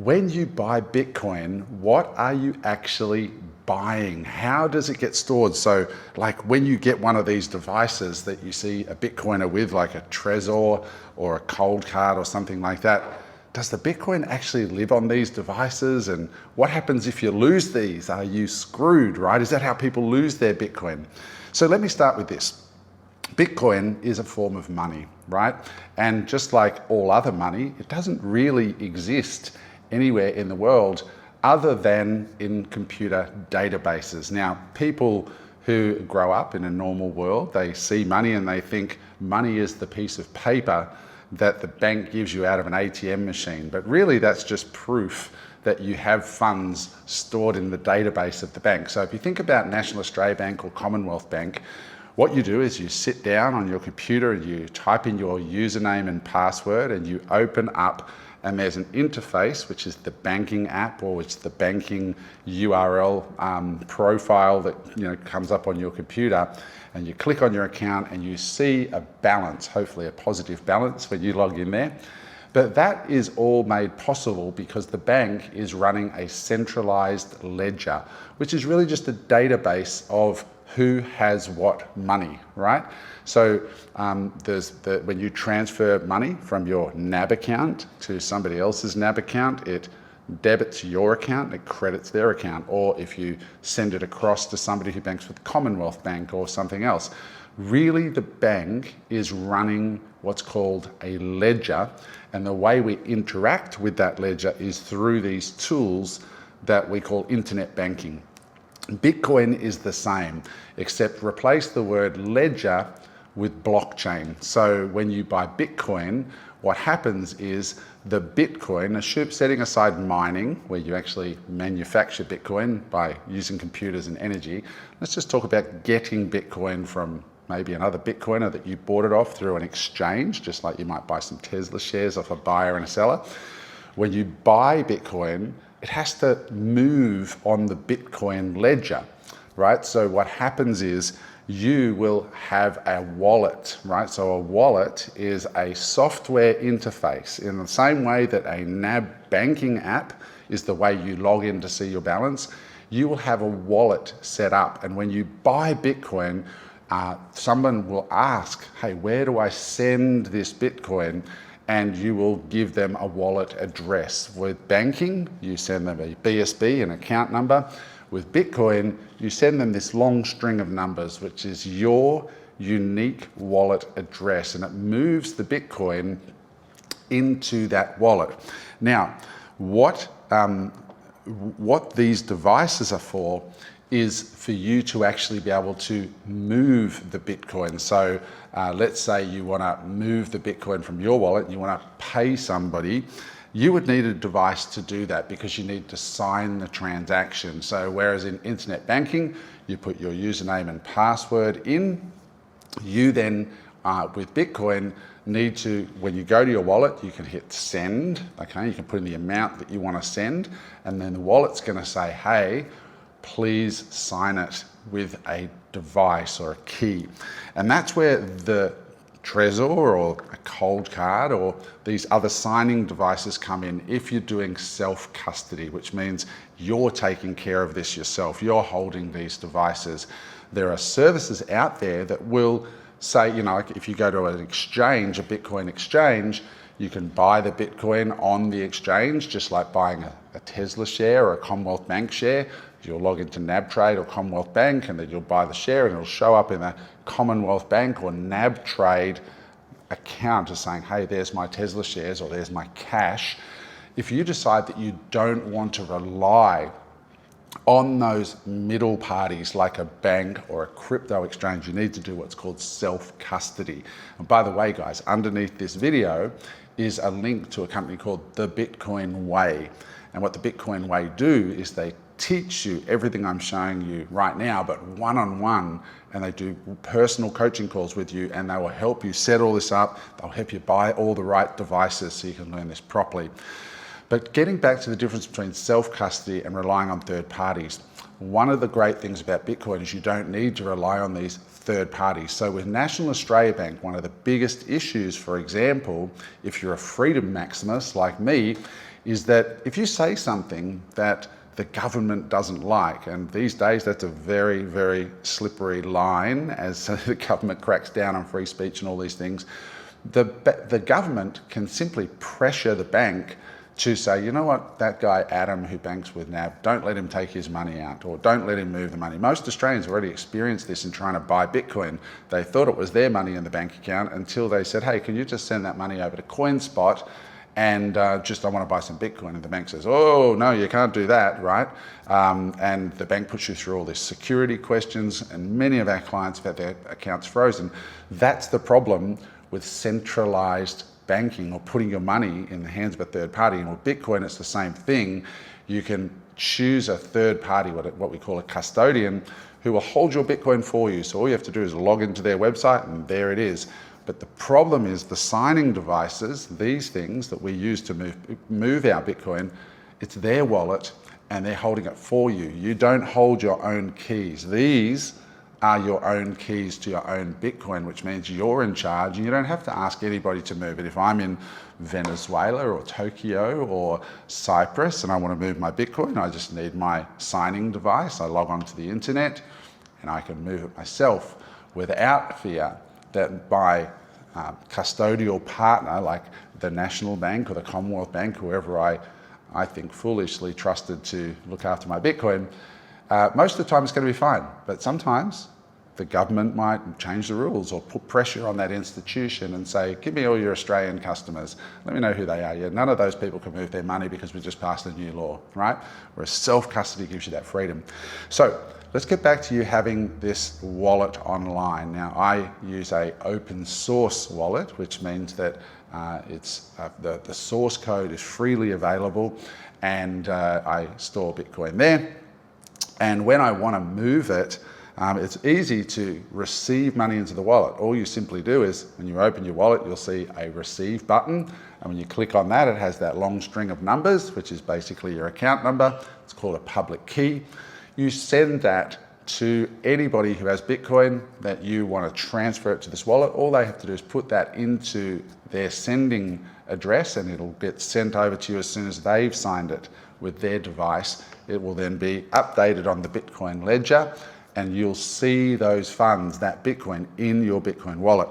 when you buy Bitcoin, what are you actually buying? How does it get stored? So like when you get one of these devices that you see a Bitcoiner with, like a Trezor or a cold card or something like that, does the Bitcoin actually live on these devices? And what happens if you lose these? Are you screwed, right? Is that how people lose their Bitcoin? So let me start with this. Bitcoin is a form of money, right? And just like all other money, it doesn't really exist anywhere in the world other than in computer databases. Now, people who grow up in a normal world, they see money and they think money is the piece of paper that the bank gives you out of an ATM machine. But really that's just proof that you have funds stored in the database of the bank. So if you think about National Australia Bank or Commonwealth Bank, what you do is you sit down on your computer and you type in your username and password and you open up, and there's an interface, which is the banking app, or it's the banking URL profile that comes up on your computer, and you click on your account and you see a balance, hopefully a positive balance when you log in there. But that is all made possible because the bank is running a centralized ledger, which is really just a database of who has what money, right? So when you transfer money from your NAB account to somebody else's NAB account, it debits your account, it credits their account. Or if you send it across to somebody who banks with Commonwealth Bank or something else, really the bank is running what's called a ledger. And the way we interact with that ledger is through these tools that we call internet banking. Bitcoin is the same, except replace the word ledger with blockchain. So when you buy Bitcoin, what happens is the Bitcoin, setting aside mining, where you actually manufacture Bitcoin by using computers and energy, let's just talk about getting Bitcoin from maybe another Bitcoiner that you bought it off through an exchange, just like you might buy some Tesla shares off a buyer and a seller. When you buy Bitcoin, it has to move on the Bitcoin ledger, right? So what happens is you will have a wallet, right? So a wallet is a software interface in the same way that a NAB banking app is the way you log in to see your balance. You will have a wallet set up. And when you buy Bitcoin, someone will ask, hey, where do I send this Bitcoin? And you will give them a wallet address. With banking, you send them a BSB, an account number. With Bitcoin, you send them this long string of numbers, which is your unique wallet address, and it moves the Bitcoin into that wallet. Now, what these devices are for is for you to actually be able to move the Bitcoin. So let's say you want to move the Bitcoin from your wallet, you want to pay somebody, you would need a device to do that because you need to sign the transaction. So whereas in internet banking, you put your username and password in, you then, with Bitcoin, need to, when you go to your wallet, you can hit send, okay? You can put in the amount that you want to send, and then the wallet's going to say, hey, please sign it with a device or a key. And that's where the Trezor or a cold card or these other signing devices come in if you're doing self-custody, which means you're taking care of this yourself. You're holding these devices. There are services out there that will say, if you go to an exchange, a Bitcoin exchange, you can buy the Bitcoin on the exchange, just like buying a Tesla share or a Commonwealth Bank share. You'll log into NAB Trade or Commonwealth Bank, and then you'll buy the share and it'll show up in a Commonwealth Bank or NAB Trade account as saying, hey, there's my Tesla shares or there's my cash. If you decide that you don't want to rely on those middle parties like a bank or a crypto exchange, you need to do what's called self-custody. And by the way, guys, underneath this video is a link to a company called The Bitcoin Way. And what The Bitcoin Way do is they teach you everything I'm showing you right now, but one-on-one, and they do personal coaching calls with you, and they will help you set all this up. They'll help you buy all the right devices so you can learn this properly. But getting back to the difference between self-custody and relying on third parties, one of the great things about Bitcoin is you don't need to rely on these third parties. So with National Australia Bank, one of the biggest issues, for example, if you're a freedom maximus like me, is that if you say something that the government doesn't like, and these days that's a very, very slippery line as the government cracks down on free speech and all these things, the government can simply pressure the bank to say, you know what, that guy Adam who banks with NAB, don't let him take his money out, or don't let him move the money. Most Australians already experienced this in trying to buy Bitcoin. They thought it was their money in the bank account until they said, hey, can you just send that money over to CoinSpot and I want to buy some Bitcoin. And the bank says, oh, no, you can't do that, right? And the bank puts you through all these security questions, and many of our clients have had their accounts frozen. That's the problem with centralized banking, or putting your money in the hands of a third party. And with Bitcoin, it's the same thing. You can choose a third party, what we call a custodian, who will hold your Bitcoin for you. So all you have to do is log into their website and there it is. But the problem is the signing devices, these things that we use to move our Bitcoin, it's their wallet and they're holding it for you. You don't hold your own keys. These are your own keys to your own Bitcoin, which means you're in charge and you don't have to ask anybody to move it. If I'm in Venezuela or Tokyo or Cyprus and I want to move my Bitcoin, I just need my signing device. I log onto the internet and I can move it myself without fear that my custodial partner, like the National Bank or the Commonwealth Bank, whoever I think foolishly trusted to look after my Bitcoin, most of the time it's going to be fine. But sometimes the government might change the rules or put pressure on that institution and say, give me all your Australian customers. Let me know who they are. Yeah, none of those people can move their money because we just passed a new law, right? Whereas self-custody gives you that freedom. So let's get back to you having this wallet online. Now, I use a open source wallet, which means that the source code is freely available, and I store Bitcoin there. And when I want to move it, it's easy to receive money into the wallet. All you simply do is, when you open your wallet, you'll see a receive button. And when you click on that, it has that long string of numbers, which is basically your account number. It's called a public key. You send that to anybody who has Bitcoin that you want to transfer it to this wallet. All they have to do is put that into their sending address and it'll get sent over to you as soon as they've signed it with their device. It will then be updated on the Bitcoin ledger and you'll see those funds, that Bitcoin, in your Bitcoin wallet.